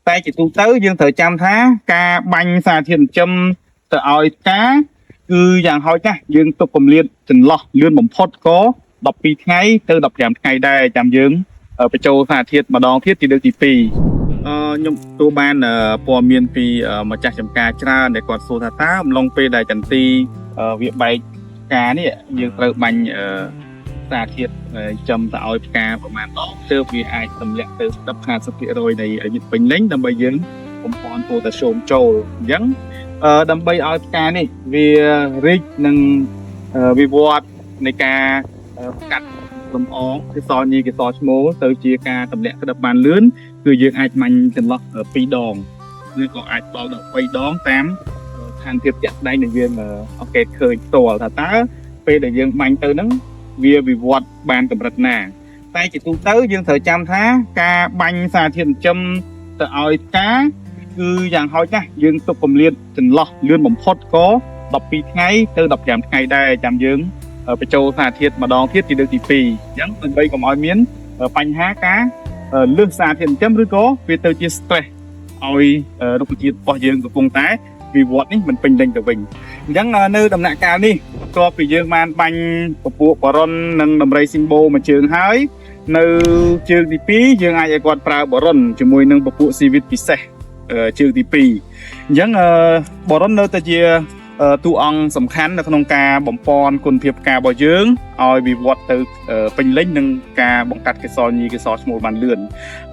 តែជាទូទៅយើងត្រូវចាំថាការបាញ់សារធាតុចិញ្ចឹមទៅឲ្យផ្កាគឺយ៉ាងហោចណាស់យើងទុកគម្លាតចន្លោះលឿនបំផុតក៏12ថ្ងៃទៅ15ថ្ងៃដែរចាំយើងបញ្ចូលសារធាតុម្ដងទៀតជាលើកទី2ខ្ញុំទទួលបានព័ត៌មានពីម្ចាស់ចំការច្រើនដែលគាត់សួរថាតើអំឡុងពេលដែលចន្ទីវាបែកផ្កានេះយើងត្រូវបាញ់សារធាតុចំទៅឲ្យផ្កាប្រមាណដងទើបវាអាចទម្លាក់ទៅ10-50% នៃអាយុពេញលេញដើម្បីយើងបំពន់ពូតាស្យូមចូលអញ្ចឹងដើម្បីឲ្យផ្កានេះវារីកនឹងវិវត្តនៃការកាត់លំអងកសលញីកសលឈ្មោលទៅជាការទម្លាក់ក្តឹបបានលឿនគឺយើងអាចបាញ់ចន្លោះ2ដងឬក៏អាចដល់13ដងតាមស្ថានភាពជាក់ស្ដែងដែលយើងអង្កេតឃើញផ្ទាល់ថាតើពេលដែលយើងបាញ់ទៅហ្នឹងវាវិវត្តបានកម្រិតណាតែជាទូទៅយើងត្រូវចាំថាការបាញ់សារធាតុចិញ្ចឹមទៅឲ្យផ្កាគឺយ៉ាងហោចណាស់យើងទុកគម្លាតចន្លោះលឿនបំផុតក៏12ថ្ងៃទៅ15ថ្ងៃដែរចាំយើងបញ្ចូលសារធាតុម្ដងទៀតជាលើកទី2អញ្ចឹងដើម្បីកុំឲ្យមានបញ្ហាការលើសសារធាតុចិញ្ចឹមឬក៏វាទៅជា stress ឲ្យរុក្ខជាតិរបស់យើងកំពុងតែវិវត្តនេះមិនពេញលេញទៅវិញអញ្ចឹងនៅដំណាក់កាលនេះបន្ទាប់ពីយើងបានបាញ់ពពួកបរុននិងដំរីស៊ីមបូមួយជើងហើយនៅជើងទី2យើងអាចឲ្យគាត់ប្រើបរុនជាមួយនឹងពពួកស៊ីវីតពិសេសជើងទី2អញ្ចឹងបរុននៅតែជាតួអង្គសំខាន់នៅក្នុងការបំពន់គុណភាពផ្ការបស់យើងឲ្យវិវត្តទៅពេញលេញនឹងការបង្កាត់កេសរញីកេសរឈ្មោលបានលឿន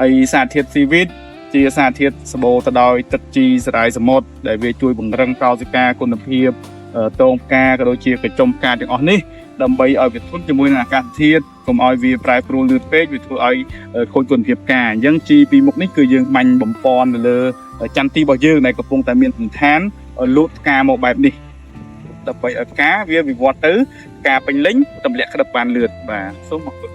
ហើយសារធាតុស៊ីវីតជាសារធាតុសម្បូរទៅដោយទឹកជីសារ៉ាយសមុទ្រដែលវាជួយបង្រឹងកោសិកាគុណភាពតងផ្កាក៏ដូចជាកញ្ចុំផ្កាទាំងអស់នេះដើម្បីឲ្យវាធន់ជាមួយនឹងអាកាសធាតុកុំឲ្យវាប្រែប្រួលលឿនពេកវាធ្វើឲ្យខូចគុណភាពផ្កាអញ្ចឹងជីពីមុខនេះគឺយើងបាញ់បំពន់ទៅលើចន្ទទីរបស់យើងដែលកំពុងតែមានសន្តានលូតផ្កាមកបែបនេះដើម្បីឲ្យផ្កាវាវិវត្តទៅផ្កាពេញលេញទម្លាក់ក្តឹបបានលឿនបាទសូមអរគុណ